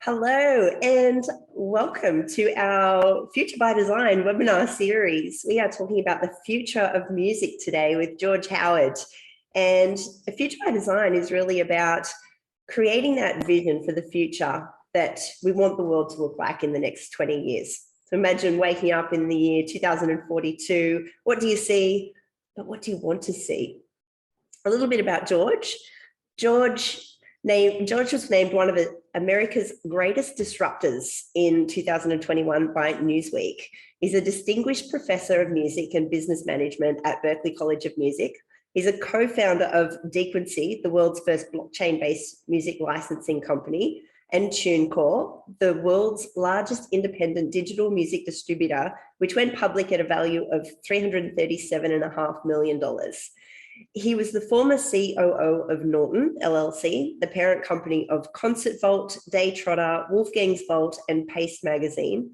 Hello and welcome to our Future by Design webinar series. We are talking about the future of music today with George Howard. And the Future by Design is really about creating that vision for the future that we want the world to look like in the next 20 years. So imagine waking up in the year 2042. What do you see? But what do you want to see? A little bit about George. George was named one of America's greatest disruptors in 2021 by Newsweek. He's a distinguished professor of music and business management at Berklee College of Music. He's a co-founder of Dequency, the world's first blockchain-based music licensing company, and TuneCore, the world's largest independent digital music distributor, which went public at a value of $337.5 million. He was the former COO of Norton, LLC, the parent company of Concert Vault, Day Trotter, Wolfgang's Vault, and Paste Magazine.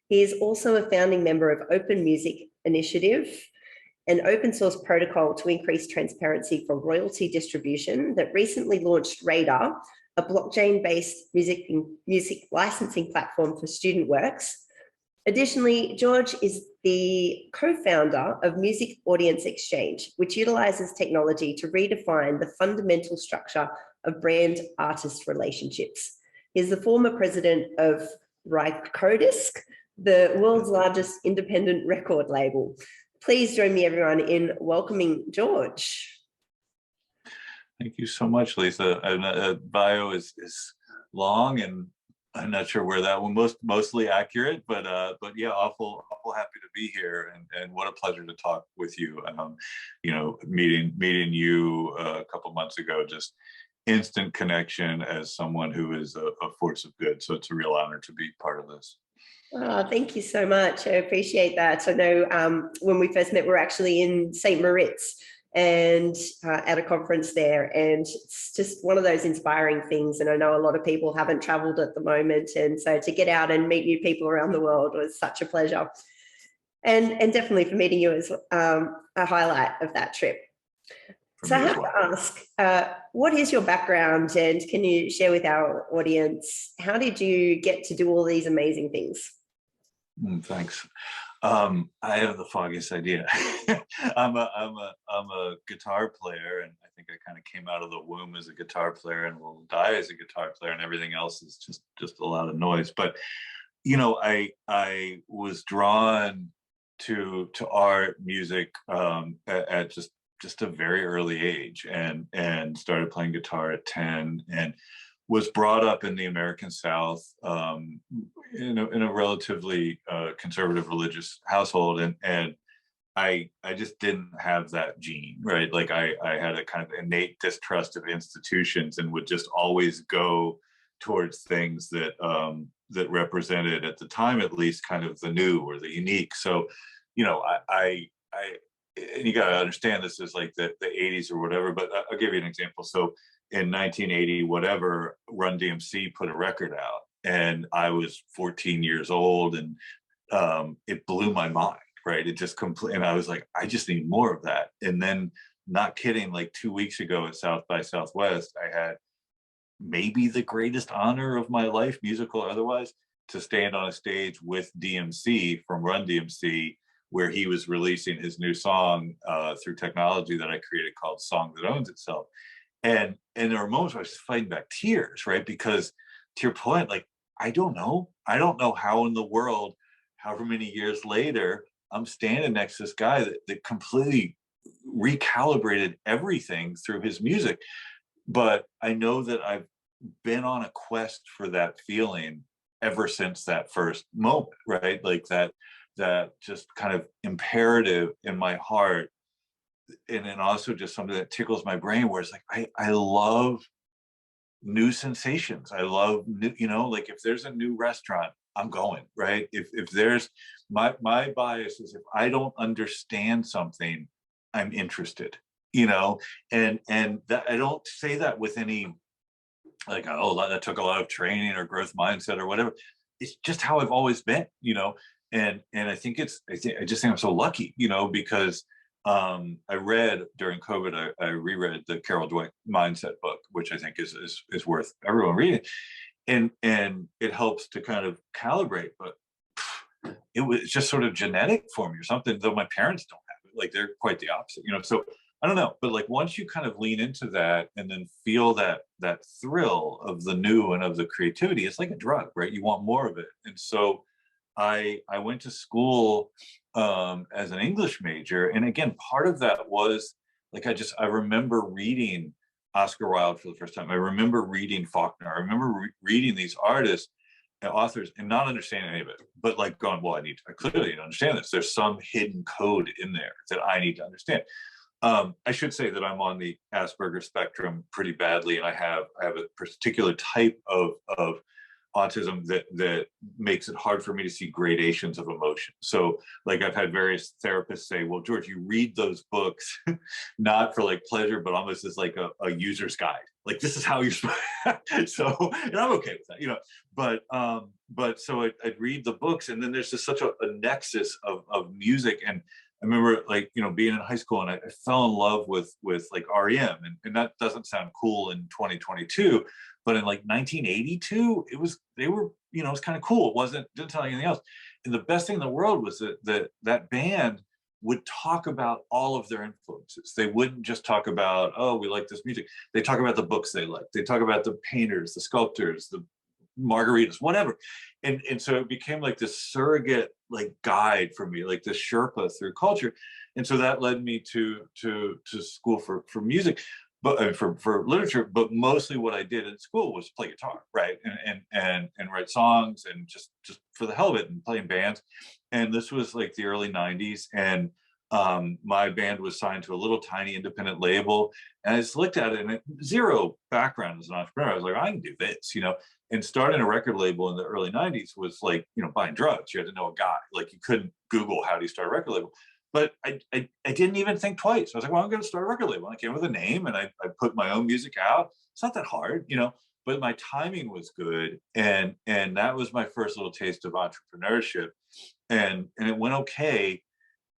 He is also a founding member of Open Music Initiative, an open source protocol to increase transparency for royalty distribution that recently launched Radar, a blockchain-based music licensing platform for student works. Additionally, George is the co-founder of Music Audience Exchange, which utilizes technology to redefine the fundamental structure of brand-artist relationships. He's the former president of Rykodisc, the world's largest independent record label. Please join me, everyone, in welcoming George. Thank you so much, Lisa. Bio is long, and I'm not sure where that one mostly accurate, but yeah, awful happy to be here, and what a pleasure to talk with you. Meeting you a couple months ago, just instant connection as someone who is a force of good. So it's a real honor to be part of this. Oh, thank you so much. I appreciate that. I know when we first met, we were actually in St. Moritz and at a conference there, and it's just one of those inspiring things. And I know a lot of people haven't traveled at the moment, and so to get out and meet new people around the world was such a pleasure, and definitely for meeting you as a highlight of that trip. So I have to ask, what is your background, and can you share with our audience, how did you get to do all these amazing things? Thanks. I have the foggiest idea. I'm a guitar player, and I think I kind of came out of the womb as a guitar player and will die as a guitar player, and everything else is just a lot of noise. But I was drawn to art, music at just a very early age, and started playing guitar at 10, and was brought up in the American South in a relatively conservative religious household, and I just didn't have that gene, right? Like I had a kind of innate distrust of institutions, and would just always go towards things that that represented, at the time at least, kind of the new or the unique. So, and you got to understand, this is like the 80s or whatever, but I'll give you an example. So in 1980, whatever, Run DMC put a record out, and I was 14 years old, and it blew my mind, right? It just and I was like, I just need more of that. And then, not kidding, like 2 weeks ago at South by Southwest, I had maybe the greatest honor of my life, musical or otherwise, to stand on a stage with DMC from Run DMC, where he was releasing his new song through technology that I created called Song That Owns Itself. And there were moments where I was fighting back tears, right? Because, to your point, like, I don't know how in the world, however many years later, I'm standing next to this guy that completely recalibrated everything through his music. But I know that I've been on a quest for that feeling ever since that first moment, right? Like that just kind of imperative in my heart. And then also just something that tickles my brain, where it's like, I love new sensations. I love new, like if there's a new restaurant, I'm going, right? If there's my bias is, if I don't understand something, I'm interested, and that, I don't say that with any like, oh, that took a lot of training or growth mindset or whatever. It's just how I've always been, and I think I just think I'm so lucky, because I read during COVID, I reread the Carol Dweck mindset book, which I think is worth everyone reading. and it helps to kind of calibrate. But it was just sort of genetic for me or something, though my parents don't have it. Like they're quite the opposite, so I don't know. But like once you kind of lean into that and then feel that thrill of the new and of the creativity, it's like a drug, right? You want more of it. And so I went to school as an English major, and again, part of that was like I remember reading Oscar Wilde for the first time. I remember reading Faulkner. I remember reading these artists and authors and not understanding any of it, but like going, well, I clearly need to understand this. There's some hidden code in there that I need to understand. I should say that I'm on the Asperger spectrum pretty badly, and I have a particular type of autism that makes it hard for me to see gradations of emotion. So like I've had various therapists say, well, George, you read those books not for like pleasure, but almost as like a user's guide. Like this is how you're so, and I'm okay with that, but so I'd read the books, and then there's just such a nexus of music. And I remember like, being in high school, and I fell in love with like REM, and that doesn't sound cool in 2022, but in like 1982, they were, it was kind of cool. Didn't tell you anything else. And the best thing in the world was that band would talk about all of their influences. They wouldn't just talk about, oh, we like this music. They talk about the books they like. They talk about the painters, the sculptors, the margaritas, whatever. And so it became like this surrogate like guide for me, like this Sherpa through culture. And so that led me to school for music, but for literature. But mostly what I did in school was play guitar, right, and write songs, and just for the hell of it, and playing bands. And this was like the early 90s, and my band was signed to a little tiny independent label, and I just looked at it, and zero background as an entrepreneur. I was like, I can do this, and starting a record label in the early 90s was like, buying drugs. You had to know a guy. Like you couldn't Google how do you start a record label. But I didn't even think twice. I was like, well, I'm going to start a record label. I came up with a name, and I put my own music out. It's not that hard, but my timing was good. And that was my first little taste of entrepreneurship. And it went okay.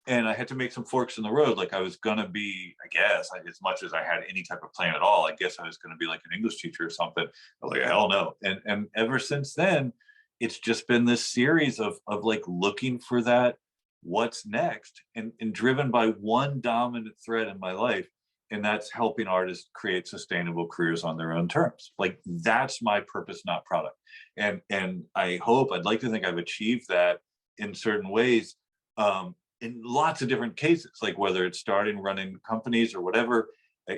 And I had to make some forks in the road. Like I was going to be, I guess, as much as I had any type of plan at all, I guess I was going to be like an English teacher or something. I was like, hell no. And ever since then, it's just been this series of like looking for that what's next, and driven by one dominant thread in my life, and that's helping artists create sustainable careers on their own terms. Like that's my purpose, not product. And I'd like to think I've achieved that in certain ways, in lots of different cases, like whether it's starting running companies or whatever.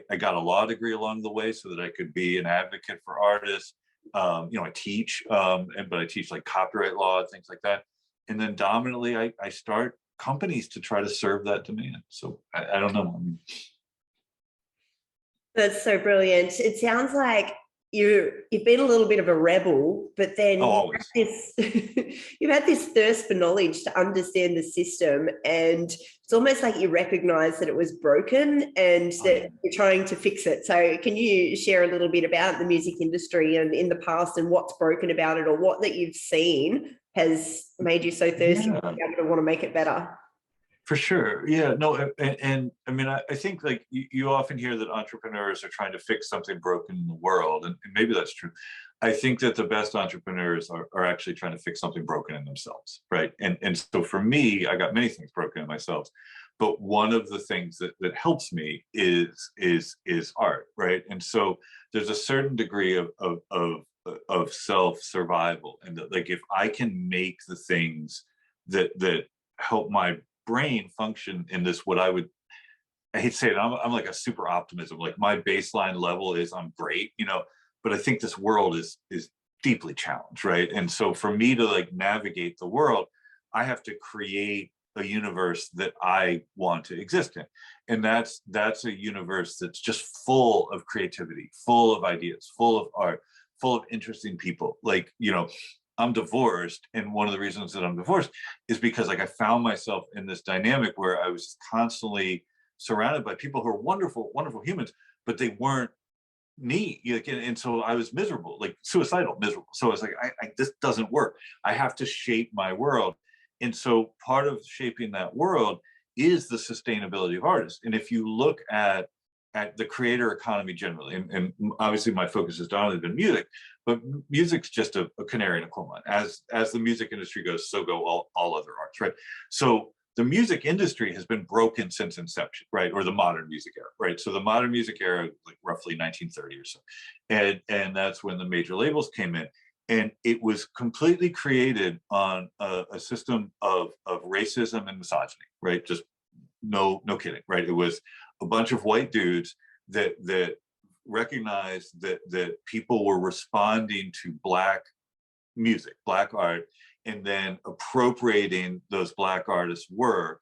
I got a law degree along the way so that I could be an advocate for artists. I teach, but I teach like copyright law, things like that. And then dominantly, I start companies to try to serve that demand. So I don't know. That's so brilliant. It sounds like you've been a little bit of a rebel, but then you've had this thirst for knowledge to understand the system, and it's almost like you recognize that it was broken and that you're trying to fix it. So can you share a little bit about the music industry and in the past, and what's broken about it, or what that you've seen has made you so thirsty to be able to want to make it better? For sure. Yeah, no. And I mean, I think like you often hear that entrepreneurs are trying to fix something broken in the world. And maybe that's true. I think that the best entrepreneurs are actually trying to fix something broken in themselves. Right. And so for me, I got many things broken in myself. But one of the things that helps me is art. Right. And so there's a certain degree of self-survival. And that, like, if I can make the things that help my brain function in this, I hate to say it, I'm like a super optimism. Like my baseline level is I'm great, but I think this world is deeply challenged, right? And so for me to like navigate the world, I have to create a universe that I want to exist in. And that's a universe that's just full of creativity, full of ideas, full of art, full of interesting people. Like, I'm divorced, and one of the reasons that I'm divorced is because like I found myself in this dynamic where I was constantly surrounded by people who are wonderful, wonderful humans, but they weren't me. And so I was miserable, like suicidal, miserable. So I was like, this doesn't work. I have to shape my world. And so part of shaping that world is the sustainability of artists. And if you look at at the creator economy generally, and obviously my focus has dominantly been music, but music's just a canary in a coal mine. As the music industry goes, so go all other arts, right? So the music industry has been broken since inception, right? Or the modern music era, right? So the modern music era, like roughly 1930 or so, and that's when the major labels came in, and it was completely created on a system of racism and misogyny, right? Just no kidding, right? It was a bunch of white dudes that recognized that people were responding to Black music, Black art, and then appropriating those Black artists' work,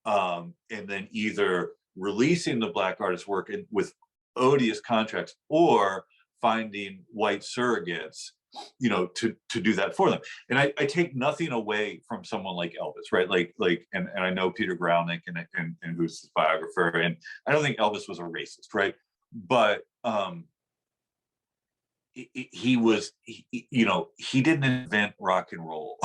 and then either releasing the Black artists' work with odious contracts or finding white surrogates, you know, to do that for them. And I take nothing away from someone like Elvis, right? And I know Peter Graunik and who's his biographer, and I don't think Elvis was a racist, right? But he was, you know, he didn't invent rock and roll.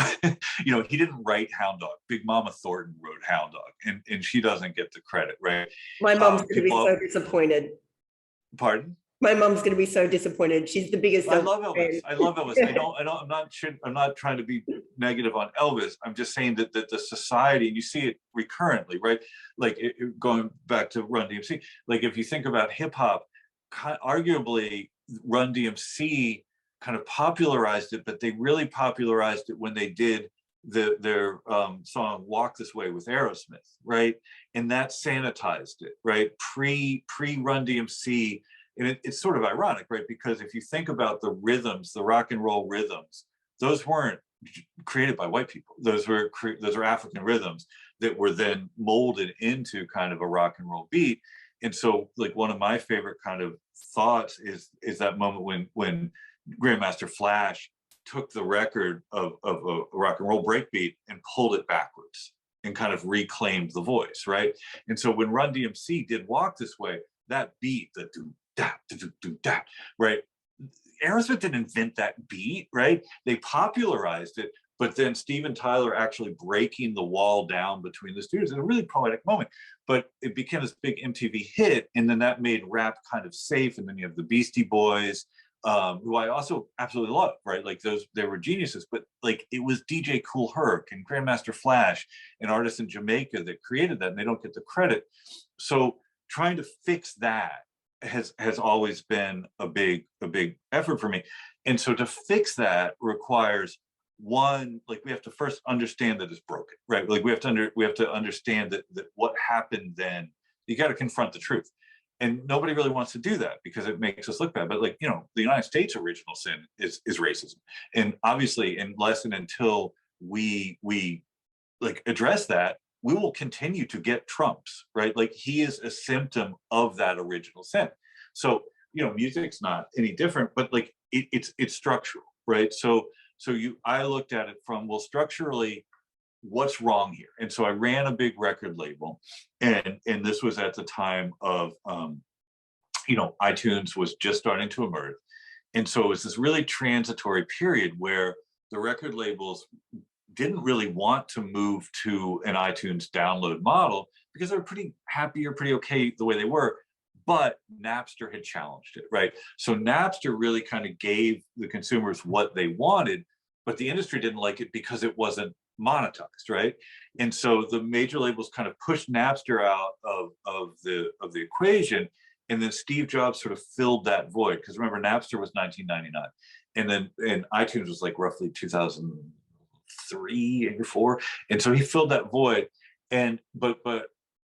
You know, he didn't write Hound Dog. Big Mama Thornton wrote Hound Dog, and she doesn't get the credit, right? My mom's going to be so disappointed. Pardon? My mom's going to be so disappointed. She's the biggest. I love Elvis. I love Elvis. I'm not trying to be negative on Elvis. I'm just saying that the society, and you see it recurrently, right? Like going back to Run DMC, like if you think about hip hop, arguably Run DMC kind of popularized it, but they really popularized it when they did their song "Walk This Way" with Aerosmith, right? And that sanitized it, right? Pre Run DMC. And it's sort of ironic, right? Because if you think about the rhythms, the rock and roll rhythms, those weren't created by white people. Those were African rhythms that were then molded into kind of a rock and roll beat. And so, like, one of my favorite kind of thoughts is that moment when Grandmaster Flash took the record of a rock and roll breakbeat and pulled it backwards and kind of reclaimed the voice, right? And so when Run DMC did Walk This Way, that beat, the do-da, right? Aerosmith didn't invent that beat, right? They popularized it, but then Steven Tyler actually breaking the wall down between the studios in a really poetic moment. But it became this big MTV hit, and then that made rap kind of safe. And then you have the Beastie Boys, who I also absolutely love, right? Like they were geniuses, but like it was DJ Kool Herc and Grandmaster Flash, an artist in Jamaica that created that, and they don't get the credit. So trying to fix that has always been a big effort for me. And so to fix that requires, one, like we have to first understand that it's broken, right? Like we have to understand that what happened then. You got to confront the truth, and nobody really wants to do that because it makes us look bad. But like, you know, the United States' original sin is racism, and obviously, unless and until we like address that, we will continue to get Trumps, right? Like he is a symptom of that original sin. So, you know, music's not any different, but like it's structural, right? So I looked at it from, well, structurally, what's wrong here? And so I ran a big record label, and this was at the time of, you know, iTunes was just starting to emerge. And so it was this really transitory period where the record labels didn't really want to move to an iTunes download model because they were pretty happy or pretty okay the way they were, but Napster had challenged it, right? So Napster really kind of gave the consumers what they wanted, but the industry didn't like it because it wasn't monetized, right? And so the major labels kind of pushed Napster out of the equation, and then Steve Jobs sort of filled that void, because remember, Napster was 1999, and iTunes was like roughly 2003 or 4, and so he filled that void. And but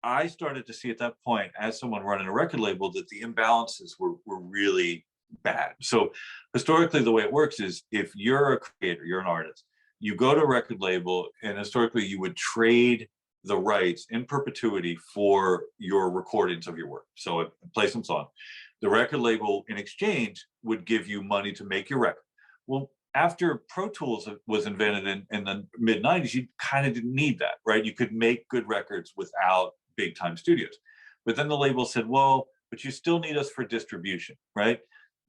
I started to see at that point, as someone running a record label, that the imbalances were really bad. So historically, the way it works is, if you're a creator, you're an artist, you go to a record label, and historically you would trade the rights in perpetuity for your recordings of your work. So play some song. The record label in exchange would give you money to make your record. Well, after Pro Tools was invented in the mid 90s, you kind of didn't need that, right? You could make good records without big time studios. But then the label said, well, but you still need us for distribution, right?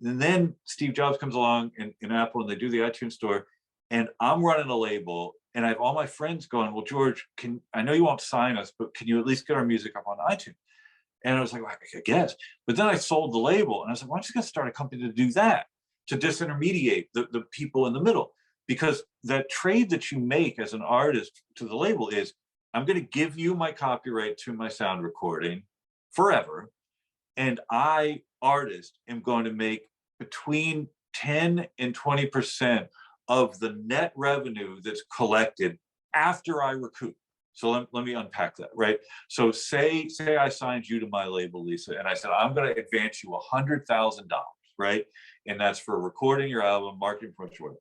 And then Steve Jobs comes along in Apple, and they do the iTunes store, and I'm running a label, and I have all my friends going, well, George, I know you won't sign us, but can you at least get our music up on iTunes? And I was like, well, I guess. But then I sold the label, and I was like, why don't you guys start a company to do that, to disintermediate the people in the middle? Because that trade that you make as an artist to the label is, I'm going to give you my copyright to my sound recording forever. And I, artist, am going to make between 10 and 20% of the net revenue that's collected after I recoup. So let me unpack that, right? So say I signed you to my label, Lisa, and I said, I'm going to advance you $100,000, right? And that's for recording your album, marketing, promotion,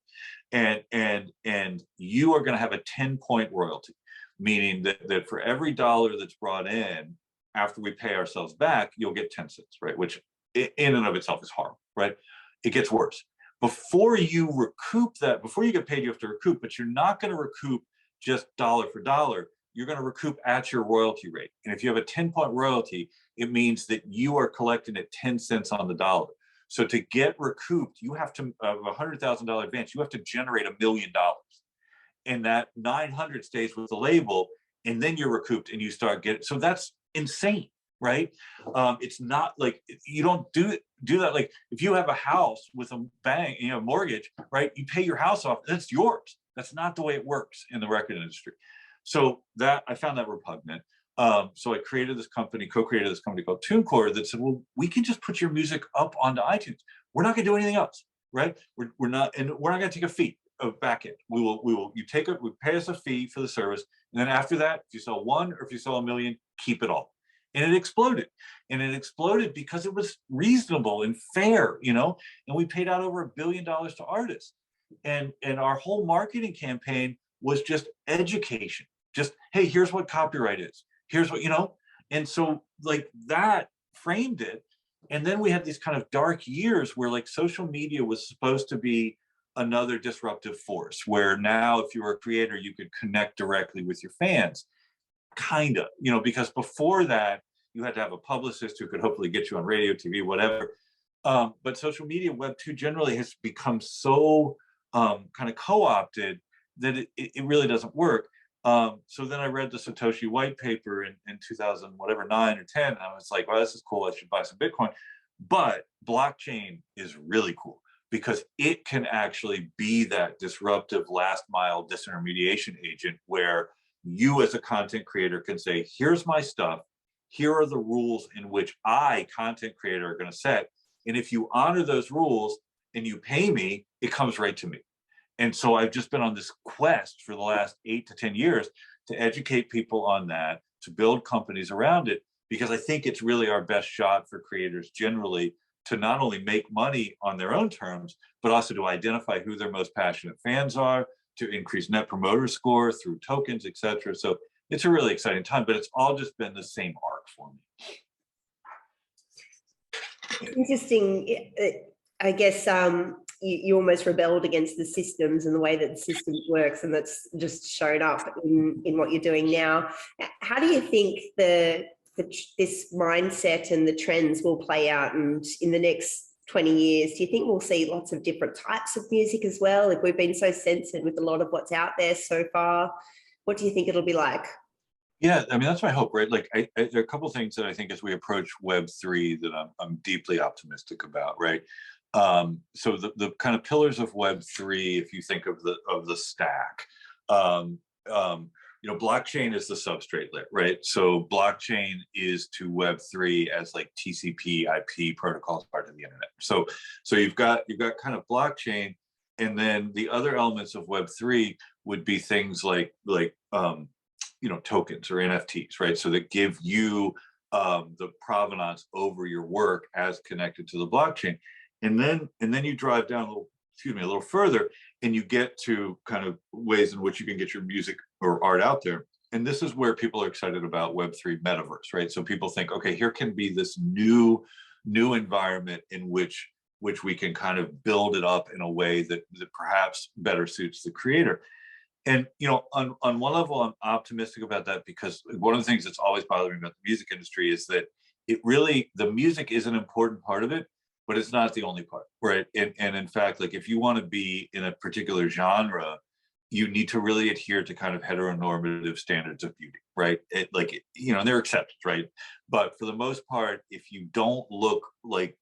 and you are going to have a 10-point royalty, meaning that for every dollar that's brought in, after we pay ourselves back, you'll get 10 cents, right? Which in and of itself is horrible, right? It gets worse. Before you recoup that, before you get paid, you have to recoup, but you're not going to recoup just dollar for dollar. You're going to recoup at your royalty rate. And if you have a 10-point royalty, it means that you are collecting at 10 cents on the dollar. So to get recouped, you have to, a $100,000 advance, you have to generate $1 million. And that 900 stays with the label, and then you're recouped and you start getting, so that's insane, right? It's not like, you don't do that. Like if you have a house with a bank, mortgage, right? You pay your house off, that's yours. That's not the way it works in the record industry. So that, I found that repugnant. So I co-created this company called TuneCore that said, well, we can just put your music up onto iTunes. We're not gonna do anything else, right? We're not gonna take a fee of back end. We pay us a fee for the service. And then after that, if you sell one or if you sell 1 million, keep it all. And it exploded. And it exploded because it was reasonable and fair, and we paid out over $1 billion to artists. And our whole marketing campaign was just education. Just, hey, here's what copyright is. Here's what, and so like that framed it. And then we had these kind of dark years where like social media was supposed to be another disruptive force, where now if you were a creator, you could connect directly with your fans, kind of, because before that, you had to have a publicist who could hopefully get you on radio, TV, whatever. But social media, Web 2 generally has become so kind of co-opted that it really doesn't work. So then I read the Satoshi white paper in 2000, whatever, 9 or 10. And I was like, well, this is cool. I should buy some Bitcoin. But blockchain is really cool because it can actually be that disruptive last mile disintermediation agent where you as a content creator can say, here's my stuff. Here are the rules in which I, content creator, are going to set. And if you honor those rules and you pay me, it comes right to me. And so I've just been on this quest for the last 8 to 10 years to educate people on that, to build companies around it, because I think it's really our best shot for creators generally to not only make money on their own terms, but also to identify who their most passionate fans are, to increase net promoter score through tokens, et cetera. So it's a really exciting time, but it's all just been the same arc for me. It's interesting. I guess you almost rebelled against the systems and the way that the system works, and that's just shown up in what you're doing now. How do you think this mindset and the trends will play out, and in the next 20 years, do you think we'll see lots of different types of music as well? If we've been so censored with a lot of what's out there so far, what do you think it'll be like? Yeah, I mean, that's my hope, right? Like, there are a couple of things that I think as we approach Web3 that I'm deeply optimistic about, right? So the kind of pillars of Web3, if you think of the stack, blockchain is the substrate layer, right? So blockchain is to Web3 as like TCP IP protocols part of the internet. So you've got kind of blockchain, and then the other elements of Web3 would be things like tokens or NFTs, right? So that give you the provenance over your work as connected to the blockchain. And then you drive down a little further, and you get to kind of ways in which you can get your music or art out there. And this is where people are excited about Web3 metaverse, right? So people think, okay, here can be this new environment in which we can kind of build it up in a way that perhaps better suits the creator. And on one level, I'm optimistic about that, because one of the things that's always bothered me about the music industry is that the music is an important part of it, but it's not the only part, right? And in fact, like if you want to be in a particular genre, you need to really adhere to kind of heteronormative standards of beauty, right? And there are exceptions, right? But for the most part, if you don't look like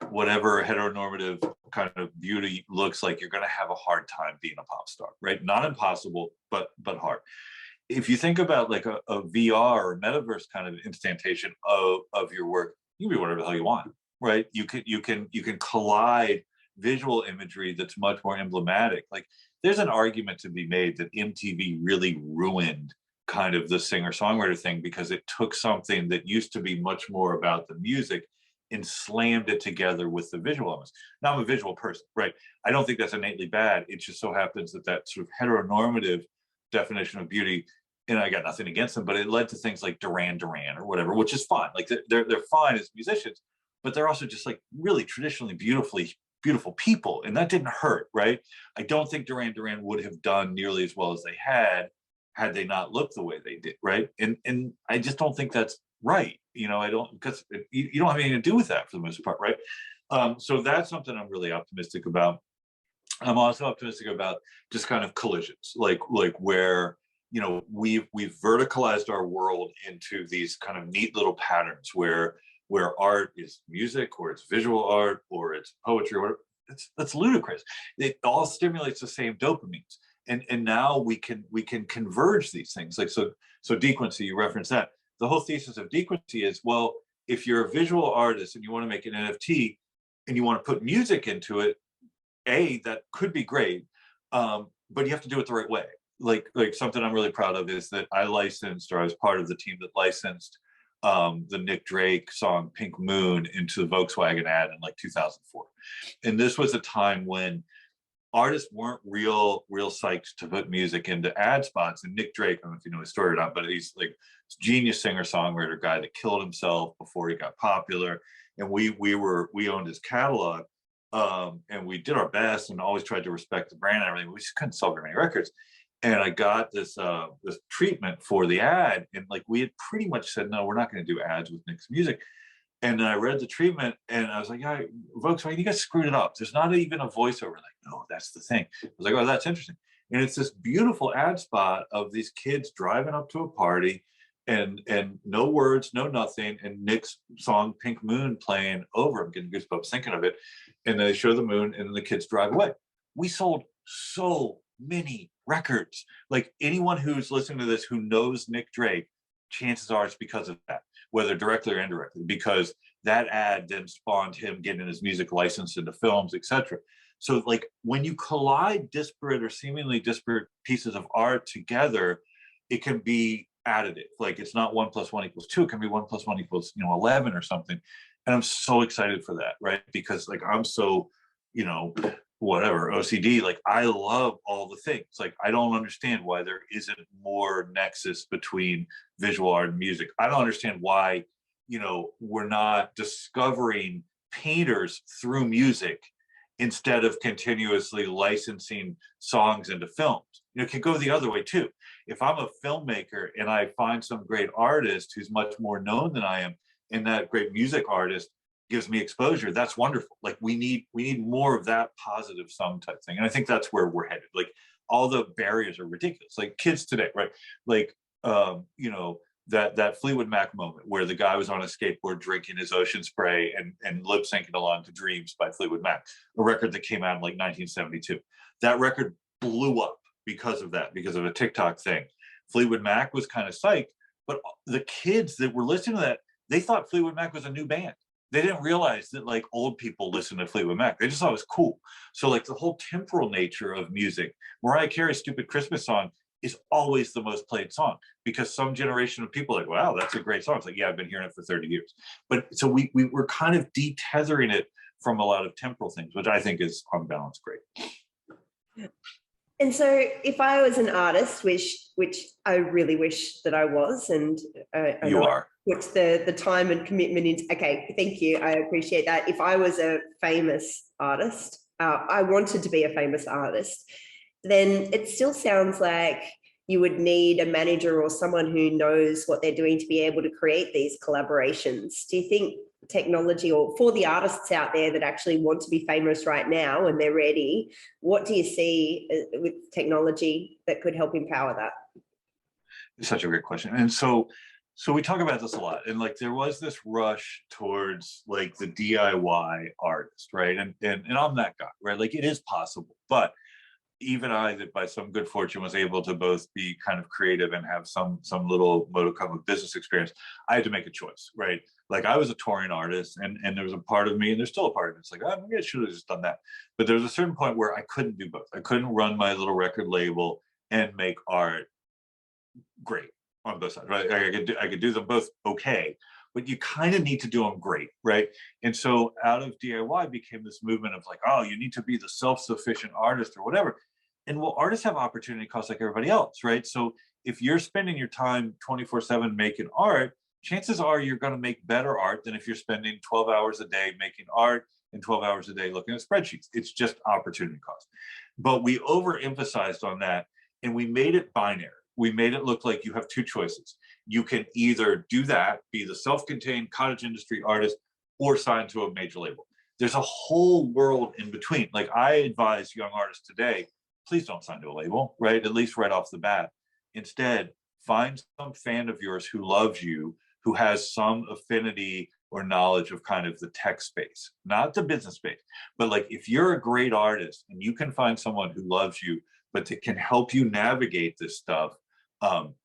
whatever heteronormative kind of beauty looks like, you're going to have a hard time being a pop star, right? Not impossible, but hard. If you think about like a VR or metaverse kind of instantation of your work, you can be whatever the hell you want, right? You can collide visual imagery that's much more emblematic. Like, there's an argument to be made that MTV really ruined kind of the singer-songwriter thing, because it took something that used to be much more about the music and slammed it together with the visual elements. Now, I'm a visual person, right? I don't think that's innately bad. It just so happens that sort of heteronormative definition of beauty, and I got nothing against them, but it led to things like Duran Duran or whatever, which is fine. Like, they're fine as musicians, but they're also just like really traditionally beautiful people, and that didn't hurt, right? I don't think Duran Duran would have done nearly as well as they had they not looked the way they did, right? And I just don't think that's right. I don't, because you don't have anything to do with that for the most part, right? So that's something I'm really optimistic about. I'm also optimistic about just kind of collisions, like where we've verticalized our world into these kind of neat little patterns where art is music, or it's visual art, or it's poetry, or that's ludicrous. It all stimulates the same dopamines, and now we can converge these things. Like, so dequency, you referenced that. The whole thesis of dequency is, well, if you're a visual artist and you want to make an NFT and you want to put music into it, that could be great, but you have to do it the right way. Like something I'm really proud of is that I licensed, or I was part of the team that licensed the Nick Drake song Pink Moon into the Volkswagen ad in like 2004. And this was a time when artists weren't real psyched to put music into ad spots. And Nick Drake, I don't know if you know his story or not, but he's like this genius singer-songwriter guy that killed himself before he got popular. And we owned his catalog, and we did our best and always tried to respect the brand and everything. We just couldn't sell very many records. And I got this treatment for the ad, and like, we had pretty much said, no, we're not going to do ads with Nick's music. And then I read the treatment, and I was like, yeah, Volkswagen, you guys screwed it up. There's not even a voiceover. Like, no, that's the thing. I was like, oh, that's interesting. And it's this beautiful ad spot of these kids driving up to a party, and no words, no nothing, and Nick's song Pink Moon playing over. I'm getting goosebumps thinking of it. And they show the moon, and then the kids drive away. We sold so many records. Like, anyone who's listening to this who knows Nick Drake, chances are it's because of that, whether directly or indirectly, because that ad then spawned him getting his music licensed into films, etc. So like, when you collide disparate or seemingly disparate pieces of art together, it can be additive. Like, it's not 1 + 1 = 2. It can be 1 + 1 = 11 or something. And I'm so excited for that, right? Because like, I'm so, whatever, OCD, like, I love all the things. Like, I don't understand why there isn't more nexus between visual art and music. I don't understand why, we're not discovering painters through music instead of continuously licensing songs into films. It can go the other way too. If I'm a filmmaker and I find some great artist who's much more known than I am, and that great music artist gives me exposure, that's wonderful. Like, we need more of that positive sum type thing. And I think that's where we're headed. Like, all the barriers are ridiculous. Like, kids today, right? Like, that Fleetwood Mac moment where the guy was on a skateboard drinking his Ocean Spray and lip syncing along to Dreams by Fleetwood Mac, a record that came out in like 1972. That record blew up because of that, because of a TikTok thing. Fleetwood Mac was kind of psyched, but the kids that were listening to that, they thought Fleetwood Mac was a new band. They didn't realize that like old people listen to Fleetwood Mac. They just thought it was cool. So like, the whole temporal nature of music, Mariah Carey's Stupid Christmas Song is always the most played song, because some generation of people are like, wow, that's a great song. It's like, yeah, I've been hearing it for 30 years. But so we're kind of detethering it from a lot of temporal things, which I think is on balance great. And so if I was an artist, which I really wish that I was, and you are, puts the time and commitment into, okay, thank you, I appreciate that. If I was a famous artist, I wanted to be a famous artist, then it still sounds like you would need a manager or someone who knows what they're doing to be able to create these collaborations. Do you think technology, or for the artists out there that actually want to be famous right now and they're ready, what do you see with technology that could help empower that? It's such a great question. And so we talk about this a lot, and like there was this rush towards like the DIY artist, right? And I'm that guy, right? Like it is possible, but even I, that by some good fortune was able to both be kind of creative and have some little modicum of business experience, I had to make a choice, right? Like I was a touring artist, and there was a part of me, and there's still a part of me, it's like, oh, maybe I should have just done that. But there was a certain point where I couldn't do both. I couldn't run my little record label and make art great on both sides, right? I could do them both okay, but you kind of need to do them great, right? And so out of DIY became this movement of like, oh, you need to be the self-sufficient artist or whatever. And well, artists have opportunity costs like everybody else, right? So if you're spending your time 24/7 making art, chances are you're going to make better art than if you're spending 12 hours a day making art and 12 hours a day looking at spreadsheets. It's just opportunity cost. But we overemphasized on that, and we made it binary. We made it look like you have two choices. You can either do that, be the self-contained cottage industry artist, or sign to a major label. There's a whole world in between. Like I advise young artists today, please don't sign to a label, right? At least right off the bat. Instead, find some fan of yours who loves you, who has some affinity or knowledge of kind of the tech space, not the business space. But like if you're a great artist and you can find someone who loves you, but that can help you navigate this stuff,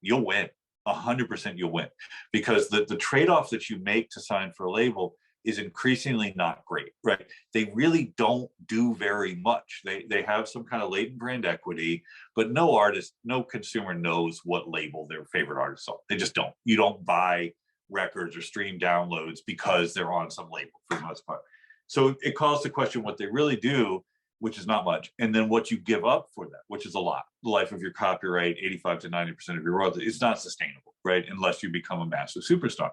you'll win. 100% you'll win, because the trade-off that you make to sign for a label is increasingly not great, right? They really don't do very much. They have some kind of latent brand equity, but no artist, no consumer knows what label their favorite artists are. They just don't. You don't buy records or stream downloads because they're on some label for the most part. So it calls to question what they really do, which is not much, and then what you give up for that, which is a lot. The life of your copyright, 85 to 90% of your royalties, it's not sustainable, right? Unless you become a massive superstar.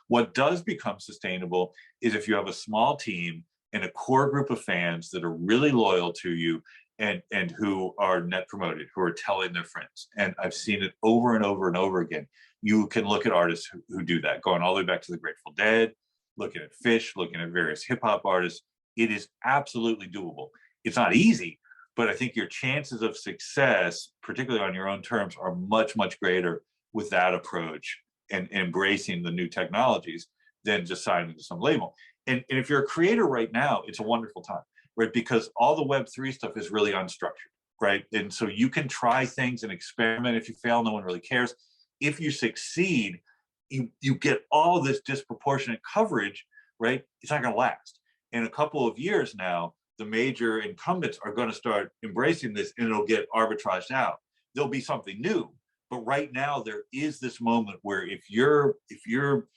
What does become sustainable is if you have a small team and a core group of fans that are really loyal to you and who are net promoted, who are telling their friends. And I've seen it over and over and over again. You can look at artists who do that, going all the way back to the Grateful Dead, looking at Fish, looking at various hip hop artists. It is absolutely doable. It's not easy, but I think your chances of success, particularly on your own terms, are much, much greater with that approach and embracing the new technologies than just signing to some label. And if you're a creator right now, it's a wonderful time, right? Because all the Web3 stuff is really unstructured, right? And so you can try things and experiment. If you fail, no one really cares. If you succeed, you get all this disproportionate coverage, right? It's not going to last. In a couple of years now, the major incumbents are going to start embracing this, and it'll get arbitraged out. There'll be something new, but right now there is this moment where if you're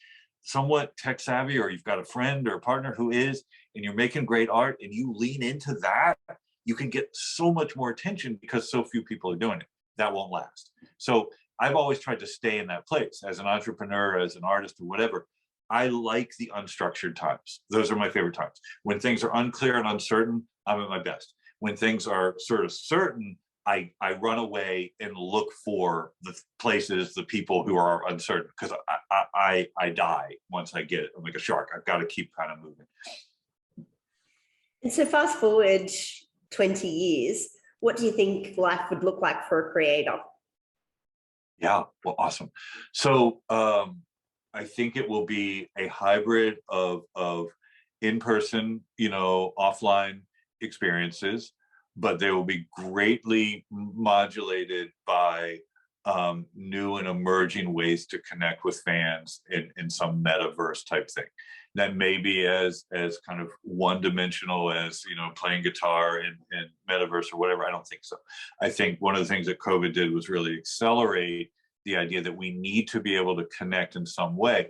somewhat tech savvy, or you've got a friend or a partner who is, and you're making great art and you lean into that, you can get so much more attention because so few people are doing it. That won't last. So I've always tried to stay in that place as an entrepreneur, as an artist, or whatever. I like the unstructured times. Those are my favorite times. When things are unclear and uncertain, I'm at my best. When things are sort of certain, I run away and look for the places, the people who are uncertain, because I die once I get it. I'm like a shark. I've got to keep kind of moving. And so fast forward 20 years, what do you think life would look like for a creator? Yeah, well, awesome. So I think it will be a hybrid of in-person, offline experiences, but they will be greatly modulated by new and emerging ways to connect with fans in some metaverse type thing. That may be as kind of one-dimensional as playing guitar in metaverse or whatever. I don't think so. I think one of the things that COVID did was really accelerate the idea that we need to be able to connect in some way.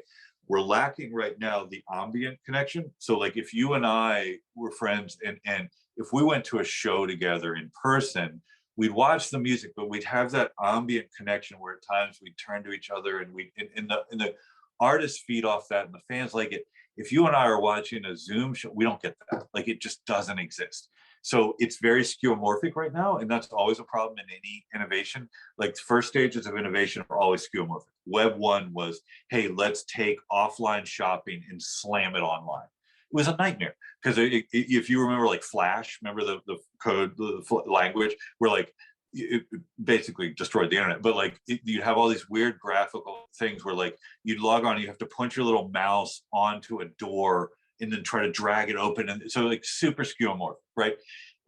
We're lacking right now the ambient connection. So like if you and I were friends and if we went to a show together in person, we'd watch the music, but we'd have that ambient connection where at times we'd turn to each other and the artists feed off that and the fans like it. If you and I are watching a Zoom show, we don't get that. Like it just doesn't exist. So it's very skeuomorphic right now, and that's always a problem in any innovation. Like the first stages of innovation are always skeuomorphic. Web 1 was, hey, let's take offline shopping and slam it online. It was a nightmare because if you remember, like Flash, remember the code, the language, where like it basically destroyed the internet. But like you'd have all these weird graphical things where like you'd log on, you have to punch your little mouse onto a door and then try to drag it open, and so like super skeuomorphic, right?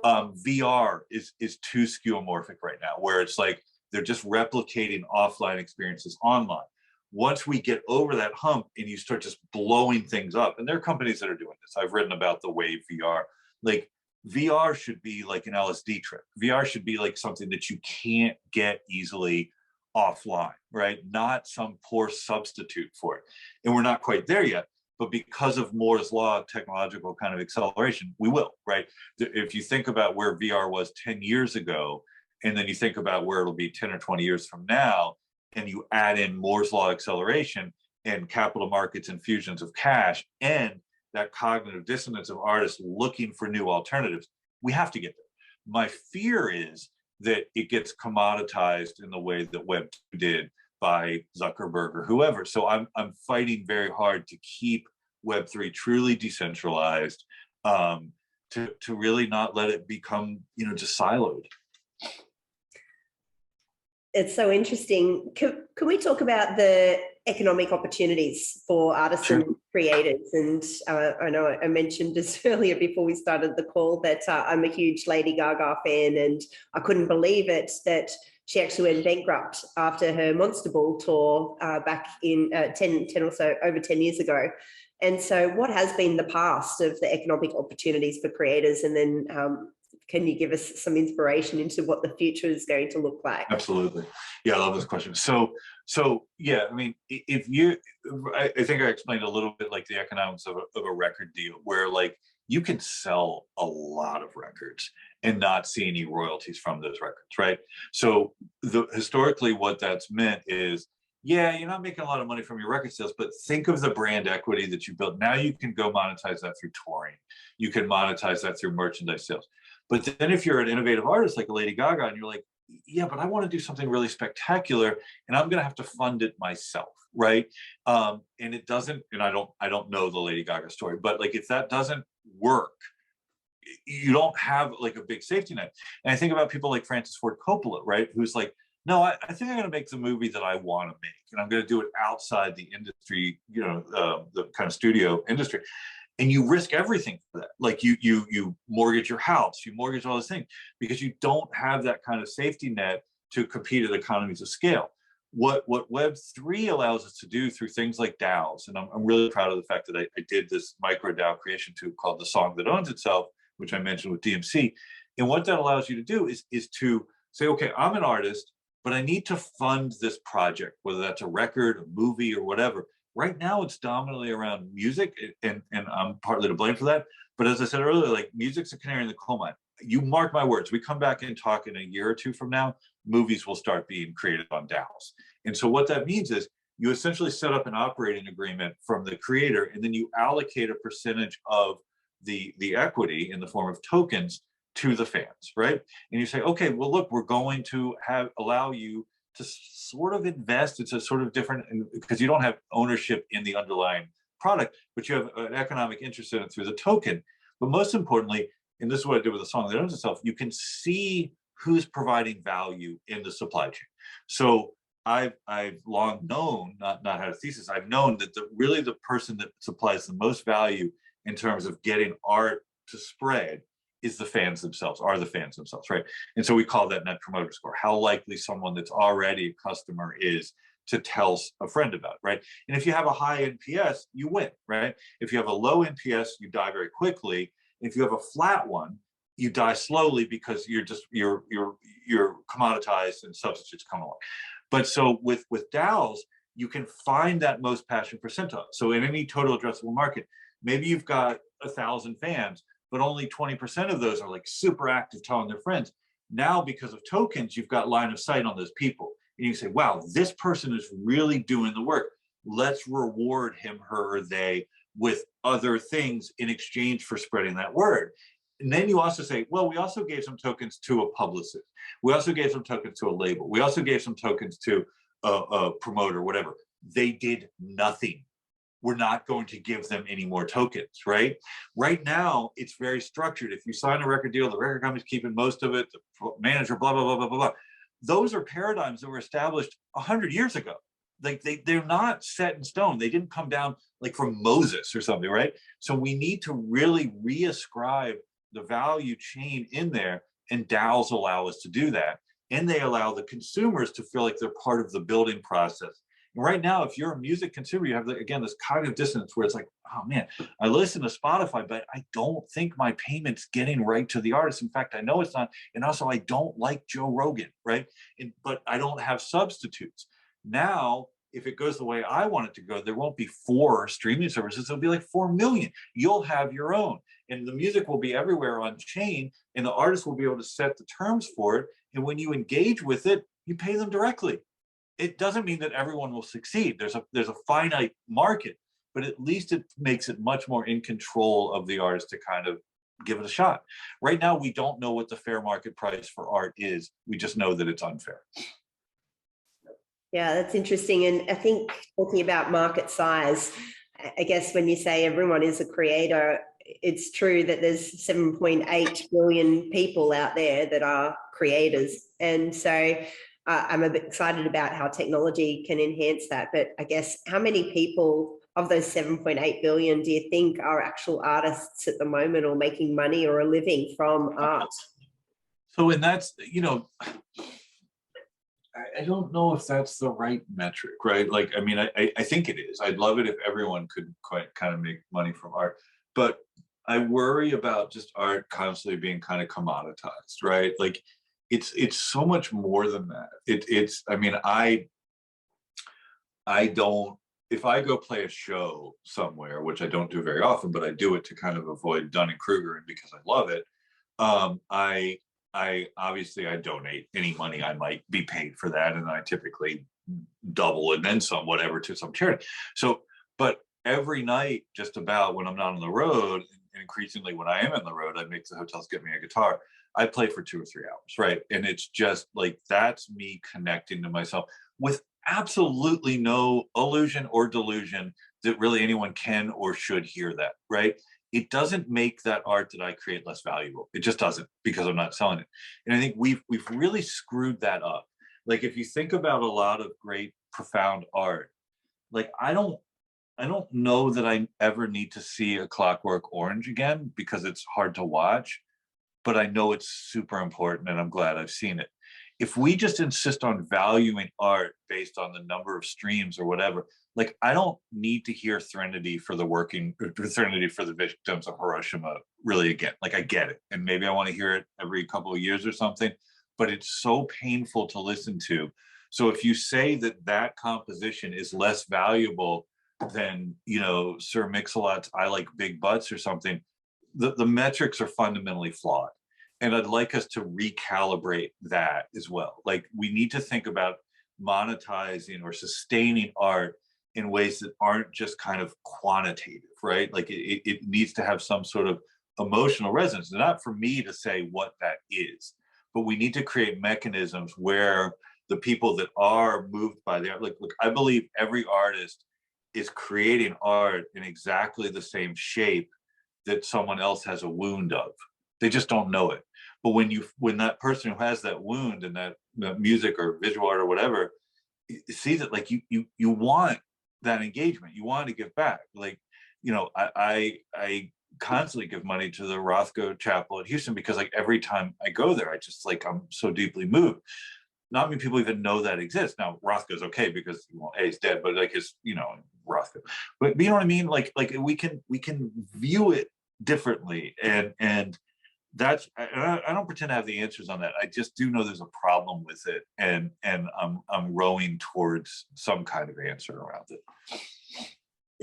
VR is too skeuomorphic right now, where it's like they're just replicating offline experiences online. Once we get over that hump and you start just blowing things up, and there are companies that are doing this. I've written about the Wave VR. Like VR should be like an LSD trip. VR should be like something that you can't get easily offline, right? Not some poor substitute for it. And we're not quite there yet, but because of Moore's law, technological kind of acceleration, we will, right? If you think about where VR was 10 years ago, and then you think about where it'll be 10 or 20 years from now, and you add in Moore's law acceleration and capital markets infusions of cash and that cognitive dissonance of artists looking for new alternatives, we have to get there. My fear is that it gets commoditized in the way that Web 2 did by Zuckerberg or whoever. So I'm fighting very hard to keep Web 3 truly decentralized, to really not let it become, just siloed. It's so interesting. Can we talk about the economic opportunities for artists and creators? And I know I mentioned this earlier before we started the call that I'm a huge Lady Gaga fan, and I couldn't believe it that she actually went bankrupt after her Monster Ball tour back in 10 or so, over 10 years ago. And so what has been the past of the economic opportunities for creators? And then can you give us some inspiration into what the future is going to look like? Absolutely. Yeah, I love this question. So yeah, I mean, I think I explained a little bit like the economics of a record deal, where like you can sell a lot of records and not see any royalties from those records, right? So historically what that's meant is, yeah, you're not making a lot of money from your record sales, but think of the brand equity that you built. Now you can go monetize that through touring. You can monetize that through merchandise sales. But then if you're an innovative artist like a Lady Gaga and you're like, yeah, but I want to do something really spectacular and I'm going to have to fund it myself, right? And it doesn't, and I don't know the Lady Gaga story, but like if that doesn't work, you don't have like a big safety net. And I think about people like Francis Ford Coppola, right? Who's like, no, I think I'm going to make the movie that I want to make, and I'm going to do it outside the industry, the kind of studio industry. And you risk everything for that. Like you mortgage your house, you mortgage all those things, because you don't have that kind of safety net to compete at economies of scale. What Web3 allows us to do through things like DAOs, and I'm really proud of the fact that I did this micro DAO creation tool called The Song That Owns Itself, which I mentioned with DMC. And what that allows you to do is to say, okay, I'm an artist, but I need to fund this project, whether that's a record, a movie, or whatever. Right now, it's dominantly around music, and I'm partly to blame for that. But as I said earlier, like music's a canary in the coal mine. You mark my words, we come back and talk in a year or two from now, movies will start being created on DAOs. And so what that means is you essentially set up an operating agreement from the creator, and then you allocate a percentage of the equity in the form of tokens to the fans, right? And you say, okay, well, look, we're going to allow you to sort of invest. It's a sort of different, because you don't have ownership in the underlying product, but you have an economic interest in it through the token. But most importantly, and this is what I did with The Song That Owns Itself, you can see who's providing value in the supply chain. So I've long known, not had a thesis, I've known that really the person that supplies the most value in terms of getting art to spread is the fans themselves, right? And so we call that net promoter score, how likely someone that's already a customer is to tell a friend about it, right? And if you have a high NPS, you win, right? If you have a low NPS, you die very quickly. If you have a flat one, you die slowly because you're commoditized and substitutes come along. But so with DAOs, you can find that most passion percentile. So in any total addressable market, maybe you've got 1,000 fans, but only 20% of those are like super active telling their friends. Now, because of tokens, you've got line of sight on those people. And you say, wow, this person is really doing the work. Let's reward him, her, or they with other things in exchange for spreading that word. And then you also say, well, we also gave some tokens to a publicist. We also gave some tokens to a label. We also gave some tokens to a promoter, whatever. They did nothing. We're not going to give them any more tokens, right? Right now, it's very structured. If you sign a record deal, the record company's keeping most of it, the manager, blah, blah, blah, blah, blah, blah. Those are paradigms that were established 100 years ago. Like they're not set in stone. They didn't come down like from Moses or something, right? So we need to really reascribe the value chain in there, and DAOs allow us to do that. And they allow the consumers to feel like they're part of the building process. And right now, if you're a music consumer, you have, again, this cognitive dissonance where it's like, oh man, I listen to Spotify, but I don't think my payment's getting right to the artist. In fact, I know it's not. And also, I don't like Joe Rogan, right? But I don't have substitutes. Now, if it goes the way I want it to go, there won't be 4 streaming services. There'll be like 4 million. You'll have your own. And the music will be everywhere on chain, and the artist will be able to set the terms for it. And when you engage with it, you pay them directly. It doesn't mean that everyone will succeed. There's a finite market, but at least it makes it much more in control of the artist to kind of give it a shot. Right now, we don't know what the fair market price for art is. We just know that it's unfair. Yeah, that's interesting. And I think talking about market size, I guess when you say everyone is a creator, it's true that there's 7.8 billion people out there that are creators. And so I'm a bit excited about how technology can enhance that. But I guess how many people of those 7.8 billion do you think are actual artists at the moment, or making money or a living from art? So, and that's, I don't know if that's the right metric, right? Like, I mean, I think it is. I'd love it if everyone could kind of make money from art. But I worry about just art constantly being kind of commoditized, right? Like, it's so much more than that. I mean, I don't, if I go play a show somewhere, which I don't do very often, but I do it to kind of avoid Dunning-Kruger, and because I love it, I obviously I donate any money I might be paid for that, and I typically double and then some, whatever, to some charity. So, but every night, just about, when I'm not on the road, and increasingly when I am on the road, I make the hotels get me a guitar. I play for 2 or 3 hours, right? And it's just like, that's me connecting to myself with absolutely no illusion or delusion that really anyone can or should hear that, right? It doesn't make that art that I create less valuable. It just doesn't, because I'm not selling it. And I think we've really screwed that up. Like, if you think about a lot of great, profound art, like I don't know that I ever need to see A Clockwork Orange again, because it's hard to watch, but I know it's super important, and I'm glad I've seen it. If we just insist on valuing art based on the number of streams or whatever, like, I don't need to hear Threnody for the victims of Hiroshima really again. Like, I get it, and maybe I want to hear it every couple of years or something, but it's so painful to listen to. So if you say that that composition is less valuable than, Sir Mix-a-Lot's I Like Big Butts or something, the metrics are fundamentally flawed. And I'd like us to recalibrate that as well. Like, we need to think about monetizing or sustaining art in ways that aren't just kind of quantitative, right? Like, it needs to have some sort of emotional resonance. Not for me to say what that is, but we need to create mechanisms where the people that are moved by the art, like, look, I believe every artist is creating art in exactly the same shape that someone else has a wound of. They just don't know it. But when that person who has that wound, and that music or visual art or whatever sees it, like, you want that engagement, you want to give back. Like, I constantly give money to the Rothko Chapel in Houston, because like every time I go there, I just, like, I'm so deeply moved. Not many people even know that exists. Now, Rothko's okay because, well, A, he's dead, but like, his, Rothko. But you know what I mean? Like we can view it differently, and that's, I don't pretend to have the answers on that. I just do know there's a problem with it, and I'm rowing towards some kind of answer around it.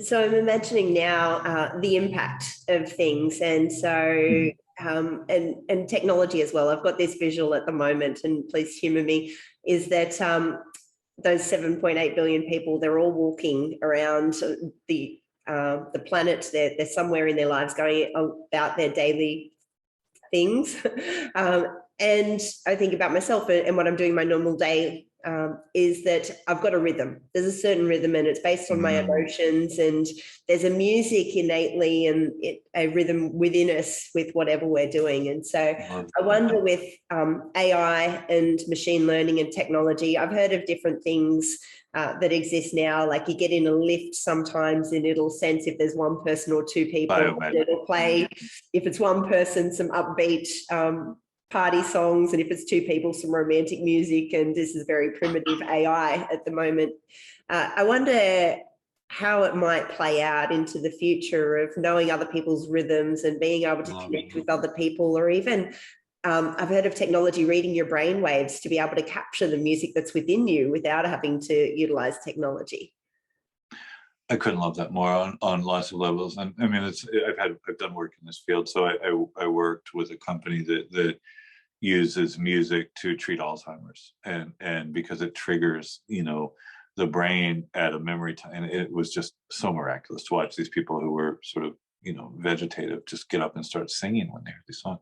So I'm imagining now the impact of things, and so and technology as well. I've got this visual at the moment, and please humor me, is that those 7.8 billion people, they're all walking around the planet. They're somewhere in their lives going about their daily things. And I think about myself and what I'm doing my normal day, is that I've got a rhythm. There's a certain rhythm, and it's based on my emotions, and there's a music innately and a rhythm within us with whatever we're doing. And so I wonder with AI and machine learning and technology, I've heard of different things that exist now, like you get in a lift sometimes and it'll sense if there's one person or two people, and it'll play, if it's one person, some upbeat party songs, and if it's two people, some romantic music. And this is very primitive AI at the moment. I wonder how it might play out into the future of knowing other people's rhythms and being able to connect with other people, or even I've heard of technology reading your brain waves to be able to capture the music that's within you without having to utilize technology. I couldn't love that more on lots of levels. And I mean, I've done work in this field. So I worked with a company that uses music to treat Alzheimer's, and because it triggers, the brain at a memory time. And it was just so miraculous to watch these people who were sort of, vegetative just get up and start singing when they heard these songs.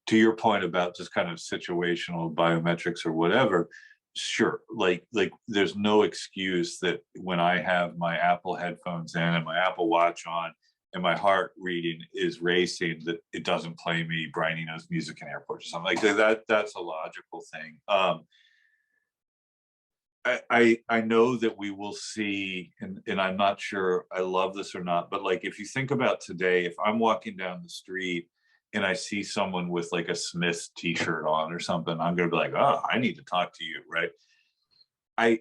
To your point about just kind of situational biometrics or whatever, sure, like there's no excuse that when I have my Apple headphones in and my Apple Watch on and my heart reading is racing, that it doesn't play me Brian Eno's music in airports or something like that. That's a logical thing. I know that we will see, and I'm not sure I love this or not, but like if you think about today, if I'm walking down the street and I see someone with like a Smith's t-shirt on or something, I'm going to be like, oh, I need to talk to you, right? I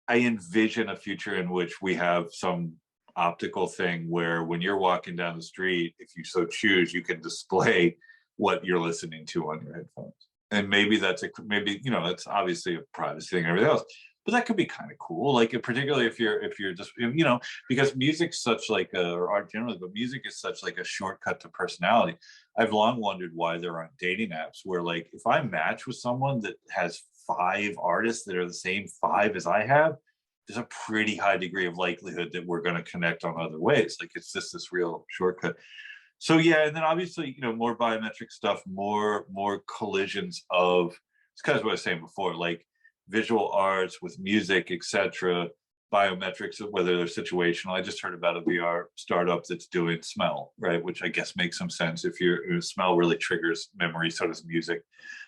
envision a future in which we have some optical thing where when you're walking down the street, if you so choose, you can display what you're listening to on your headphones. And maybe that's it's obviously a privacy thing and everything else, but that could be kind of cool. Like particularly if you're just, because music's such like or art generally, but music is such like a shortcut to personality. I've long wondered why there aren't dating apps where, like, if I match with someone that has 5 artists that are the same 5 as I have, there's a pretty high degree of likelihood that we're going to connect on other ways. Like it's just this real shortcut. So yeah, and then obviously, more biometric stuff, more collisions of, it's kind of what I was saying before, like visual arts with music, etc., biometrics, whether they're situational. I just heard about a VR startup that's doing smell, right? Which I guess makes some sense. If smell really triggers memory, so does music.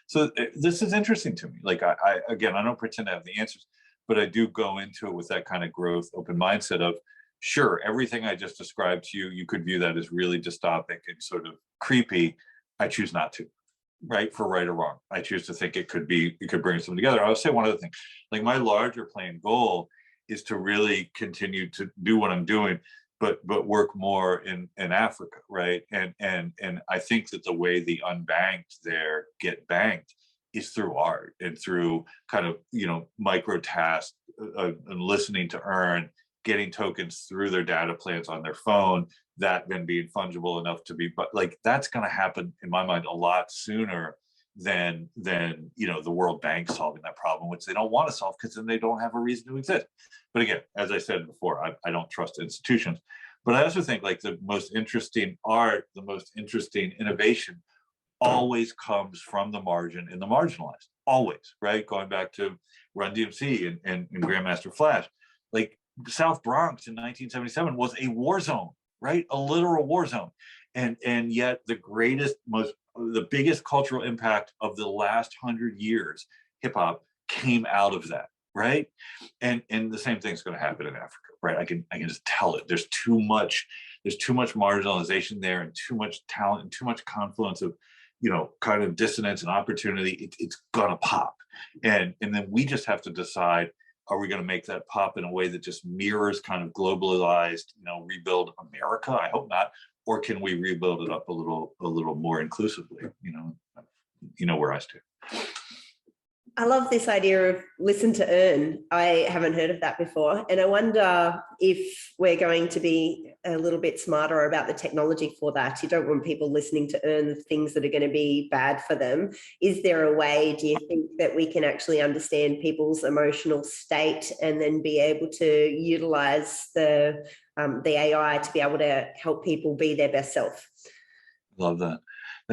So this is interesting to me. Like I again, I don't pretend to have the answers, but I do go into it with that kind of growth, open mindset of, sure, everything I just described to you, you could view that as really dystopic and sort of creepy. I choose not to, right? For right or wrong. I choose to think it could bring something together. I'll say one other thing, like my larger plan goal is to really continue to do what I'm doing, but work more in Africa, right? And I think that the way the unbanked there get banked is through art and through kind of, micro tasks and listening to earn, getting tokens through their data plans on their phone, that then being fungible enough to be, but like that's going to happen in my mind a lot sooner than the World Bank solving that problem, which they don't want to solve because then they don't have a reason to exist. But again, as I said before, I don't trust institutions. But I also think like the most interesting art, the most interesting innovation always comes from the margin and the marginalized, always, right? Going back to Run DMC and Grandmaster Flash, like South Bronx in 1977 was a war zone, right? A literal war zone. And yet the biggest cultural impact of the last 100 years, hip hop, came out of that, right? And the same thing's going to happen in Africa, right? I can just tell it. There's too much marginalization there, and too much talent, and too much confluence of, kind of dissonance and opportunity. It's gonna pop, and then we just have to decide: are we going to make that pop in a way that just mirrors kind of globalized, rebuild America? I hope not. Or can we rebuild it up a little more inclusively? Where I stand. I love this idea of listen to earn. I haven't heard of that before. And I wonder if we're going to be a little bit smarter about the technology for that. You don't want people listening to earn the things that are going to be bad for them. Is there a way, do you think, that we can actually understand people's emotional state and then be able to utilize the AI to be able to help people be their best self? Love that.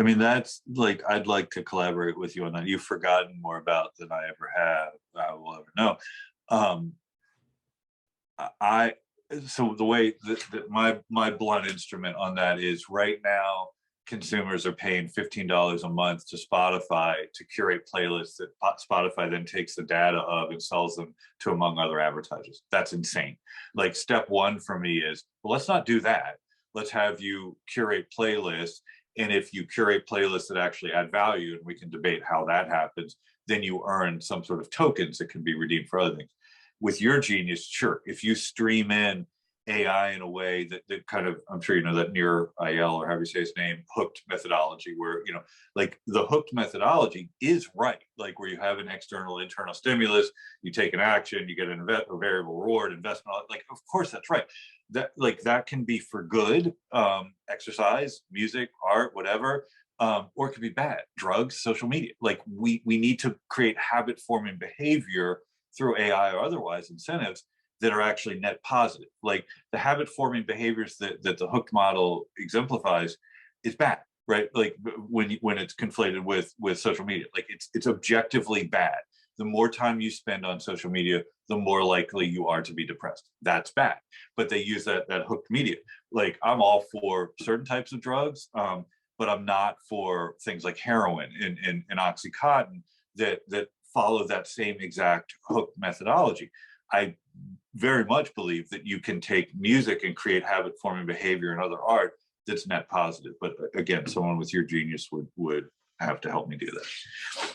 I mean, that's like, I'd like to collaborate with you on that. You've forgotten more about than I ever have, I will ever know. Um, I so the way that my blunt instrument on that is, right now consumers are paying $15 a month to Spotify to curate playlists that Spotify then takes the data of and sells them to, among other advertisers. That's insane. Like, step one for me is, well, let's not do that. Let's have you curate playlists, and if you curate playlists that actually add value, and we can debate how that happens, then you earn some sort of tokens that can be redeemed for other things. With your genius, sure, if you stream in AI in a way that kind of, I'm sure you know that near IL, or however you say his name, hooked methodology, where, like, the hooked methodology is right, like where you have an external, internal stimulus, you take an action, you get a variable reward, investment, like, of course that's right. That, like, that can be for good, exercise, music, art, whatever, or it could be bad, drugs, social media. Like, we need to create habit forming behavior through AI or otherwise incentives that are actually net positive. Like, the habit forming behaviors that the hooked model exemplifies is bad, right? Like, when it's conflated with social media, like, it's objectively bad. The more time you spend on social media, the more likely you are to be depressed. That's bad. But they use that hooked media. Like, I'm all for certain types of drugs, but I'm not for things like heroin and Oxycontin that follow that same exact hook methodology. I very much believe that you can take music and create habit forming behavior and other art that's net positive. But again, someone with your genius would have to help me do that.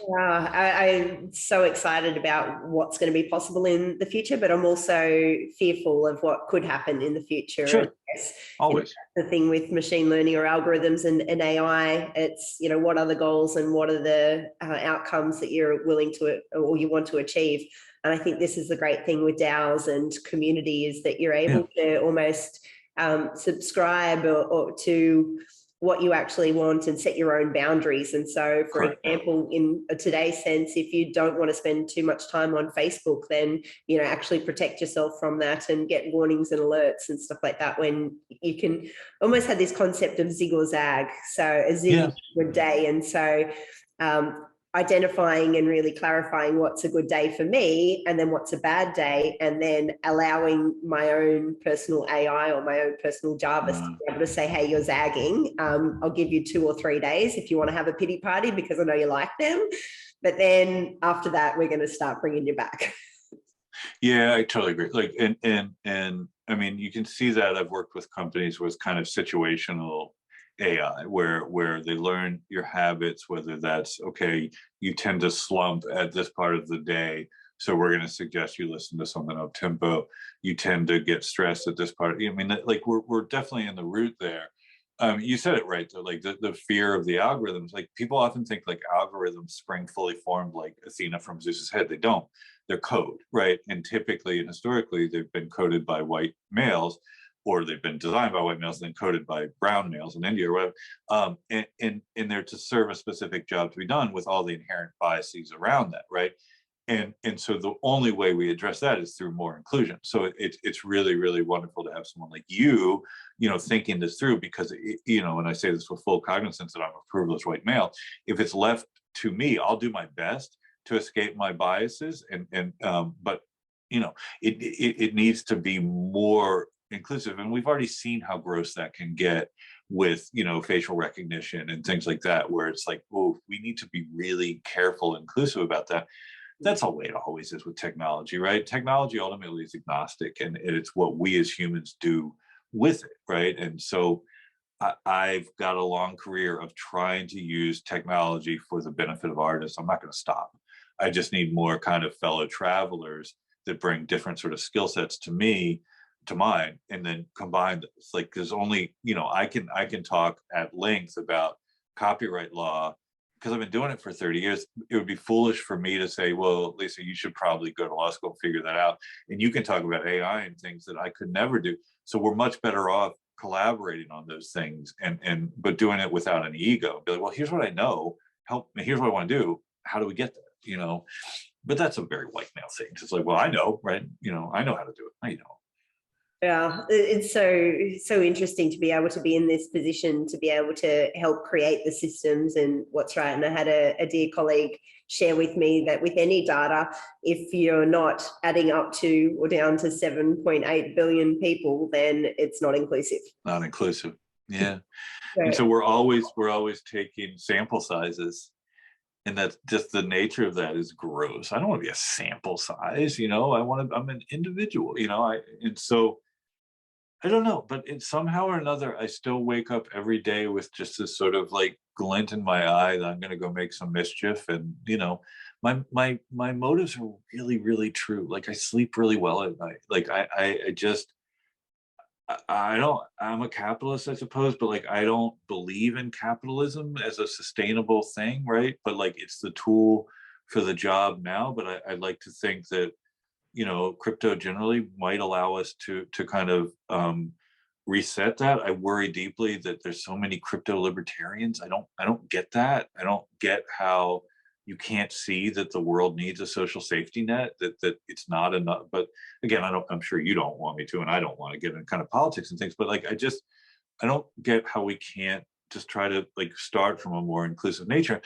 Yeah, I'm so excited about what's going to be possible in the future, but I'm also fearful of what could happen in the future. Sure. And yes, Always. the thing with machine learning or algorithms and AI, it's, what are the goals and what are the outcomes that you're willing to, or you want to achieve. And I think this is the great thing with DAOs and community, is that you're able to almost subscribe or to what you actually want and set your own boundaries. And so, for example, in today's sense, if you don't want to spend too much time on Facebook, then, actually protect yourself from that and get warnings and alerts and stuff like that, when you can almost have this concept of zig or zag. So a zig is a good day. And so identifying and really clarifying what's a good day for me and then what's a bad day, and then allowing my own personal AI or my own personal Jarvis to be able to say, hey, you're zagging. I'll give you 2 or 3 days if you want to have a pity party because I know you like them. But then after that, we're going to start bringing you back. Yeah, I totally agree. Like, and I mean, you can see that I've worked with companies with kind of situational AI, where they learn your habits, whether that's, okay, you tend to slump at this part of the day, so we're going to suggest you listen to something up tempo. You tend to get stressed at this part. I mean, like, we're definitely in the root there. You said it right though, like the fear of the algorithms. Like, people often think like algorithms spring fully formed like Athena from Zeus's head. They don't. They're code, right? And typically and historically, they've been coded by white males, or they've been designed by white males and then coded by brown males in India or whatever. And they're to serve a specific job to be done with all the inherent biases around that, right? And so the only way we address that is through more inclusion. So it's really, really wonderful to have someone like you, thinking this through, because, and I say this with full cognizance that I'm a privileged white male, if it's left to me, I'll do my best to escape my biases. But, it needs to be more inclusive. And we've already seen how gross that can get with, facial recognition and things like that, where it's like, oh, we need to be really careful and inclusive about that. That's the way it always is with technology, right? Technology ultimately is agnostic, and it's what we as humans do with it, right? And so I've got a long career of trying to use technology for the benefit of artists. I'm not going to stop. I just need more kind of fellow travelers that bring different sort of skill sets to mine, and then combine them. It's like, there's only, I can talk at length about copyright law because I've been doing it for 30 years. It would be foolish for me to say, well, Lisa, you should probably go to law school and figure that out. And you can talk about AI and things that I could never do. So we're much better off collaborating on those things, but doing it without any ego. Be like, well, here's what I know. Help me. Here's what I want to do. How do we get there? But that's a very white male thing. It's like, well, I know, right? I know how to do it. I know. Yeah, it's so interesting to be able to be in this position, to be able to help create the systems and what's right. And I had a dear colleague share with me that with any data, if you're not adding up to or down to 7.8 billion people, then it's not inclusive. Not inclusive. Yeah. So, And so we're always taking sample sizes, and that's just the nature of that is gross. I don't want to be a sample size, I'm an individual, and so I don't know, but somehow or another, I still wake up every day with just this sort of like glint in my eye that I'm going to go make some mischief. And, my motives are really, really true. Like I sleep really well at night. Like I just, I don't, I'm a capitalist, I suppose, but like, I don't believe in capitalism as a sustainable thing. Right. But like, it's the tool for the job now. But I'd like to think that, crypto generally might allow us to kind of reset that. I worry deeply that there's so many crypto libertarians. I don't get that. I don't get how you can't see that the world needs a social safety net, that it's not enough. But again, I'm sure you don't want me to, and I don't want to get into kind of politics and things, but like I don't get how we can't just try to like start from a more inclusive nature,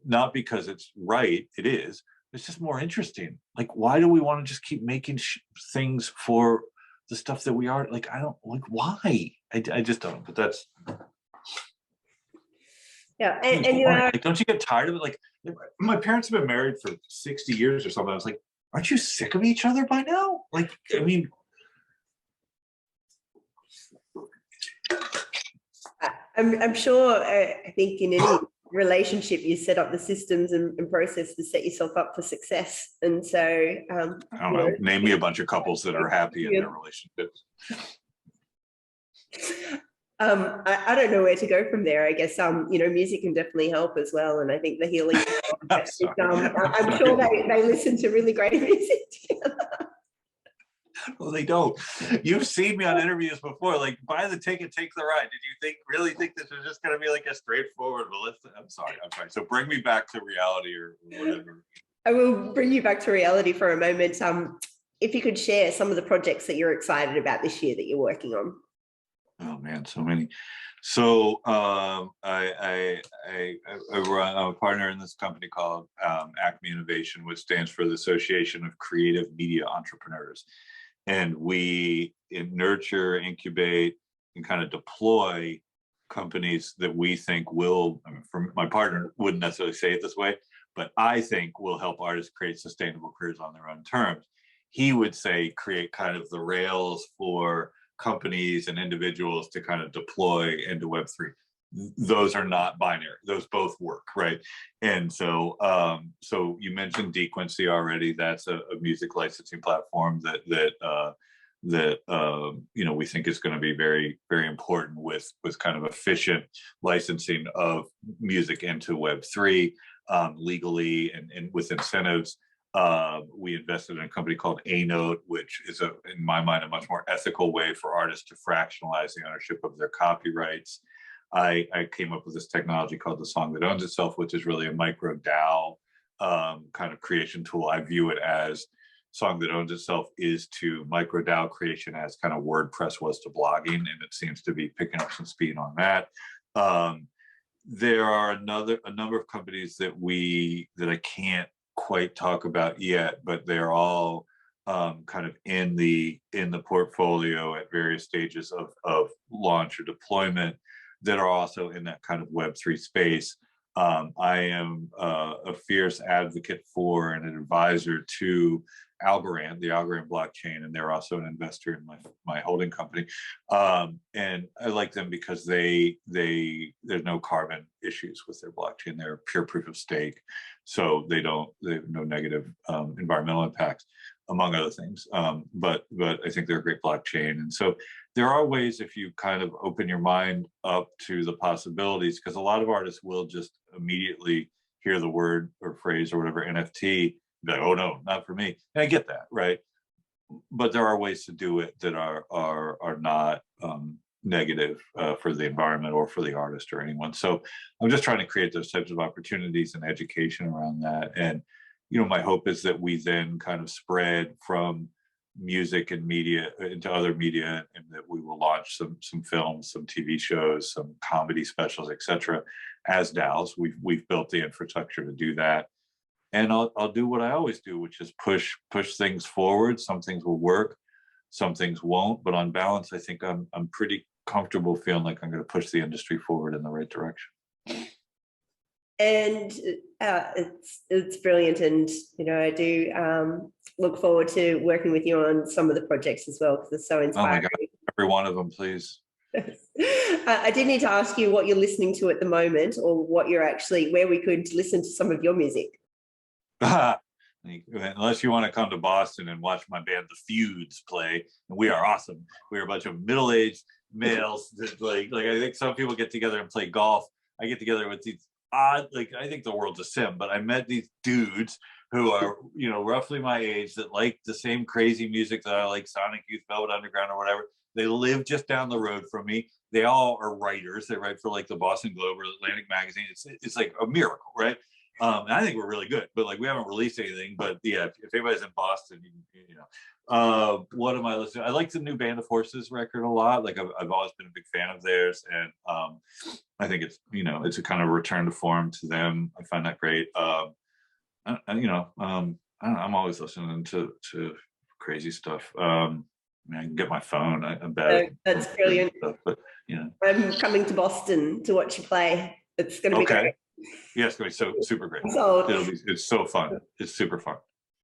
not because it's right, it is, it's just more interesting. Like, why do we want to just keep making things for the stuff that we are like? I don't like why. I just don't. But that's yeah, and you are. Like, don't you get tired of it? Like, my parents have been married for 60 years or something. I was like, aren't you sick of each other by now? Like, I mean, I'm sure. I think in any relationship, you set up the systems and process to set yourself up for success. And so, I don't know. Name me a bunch of couples that are happy in their relationships. I don't know where to go from there. I guess music can definitely help as well, and I think the healing. I'm sure they listen to really great music together. Well, they don't. You've seen me on interviews before. Like, buy the ticket, take the ride. Did you really think this was just going to be like a straightforward? Well, I'm sorry. So bring me back to reality or whatever. I will bring you back to reality for a moment. If you could share some of the projects that you're excited about this year that you're working on. Oh man, so many. So I'm a partner in this company called Acme Innovation, which stands for the Association of Creative Media Entrepreneurs. And we nurture, incubate, and kind of deploy companies that we think will, my partner wouldn't necessarily say it this way, but I think will help artists create sustainable careers on their own terms. He would say create kind of the rails for companies and individuals to kind of deploy into Web3. Those are not binary. Those both work, right? And so, so you mentioned Dequency already. That's a music licensing platform that we think is going to be very, very important with kind of efficient licensing of music into Web3 legally and with incentives. We invested in a company called A-Note, which is in my mind, a much more ethical way for artists to fractionalize the ownership of their copyrights. I came up with this technology called the Song That Owns Itself, which is really a micro DAO kind of creation tool. I view it as Song That Owns Itself is to micro DAO creation as kind of WordPress was to blogging, and it seems to be picking up some speed on that. There are a number of companies that I can't quite talk about yet, but they're all kind of in the portfolio at various stages of launch or deployment that are also in that kind of Web3 space. I am a fierce advocate for and an advisor to Algorand, the Algorand blockchain, and they're also an investor in my holding company. And I like them because there's no carbon issues with their blockchain. They're pure proof of stake, so they have no negative environmental impacts, among other things. But I think they're a great blockchain, and so there are ways, if you kind of open your mind up to the possibilities, because a lot of artists will just immediately hear the word or phrase or whatever NFT, be like, oh no, not for me. And I get that, right? But there are ways to do it that are not negative for the environment or for the artist or anyone. So I'm just trying to create those types of opportunities and education around that. And my hope is that we then kind of spread from music and media into other media, and that we will launch some films, some TV shows, some comedy specials, etc. As DAOs, we've built the infrastructure to do that, and I'll do what I always do, which is push things forward. Some things will work, some things won't, but on balance, I think I'm pretty comfortable feeling like I'm going to push the industry forward in the right direction. And it's brilliant, and I do look forward to working with you on some of the projects as well, because they're so inspiring. Oh my God, every one of them, please. I did need to ask you what you're listening to at the moment, or what you're actually, where we could listen to some of your music. Unless you want to come to Boston and watch my band, the Feuds, play, and we are awesome. We're a bunch of middle-aged males that like I think some people get together and play golf. I get together with these odd, I think the world's a sim, but I met these dudes who are, roughly my age, that like the same crazy music that I like, Sonic Youth, Velvet Underground, or whatever. They live just down the road from me. They all are writers. They write for like the Boston Globe or Atlantic Magazine. It's like a miracle, right? And I think we're really good, but we haven't released anything. But yeah, if anybody's in Boston, what am I listening to? I like the new Band of Horses record a lot. I've always been a big fan of theirs, and I think it's it's a kind of return to form to them. I find that great. I don't know, I'm always listening to crazy stuff. I can get my phone. I'm bad. That's brilliant. Stuff, but I'm coming to Boston to watch you play. It's going to be great. Yeah, it's going to be super great. It's so fun. It's super fun.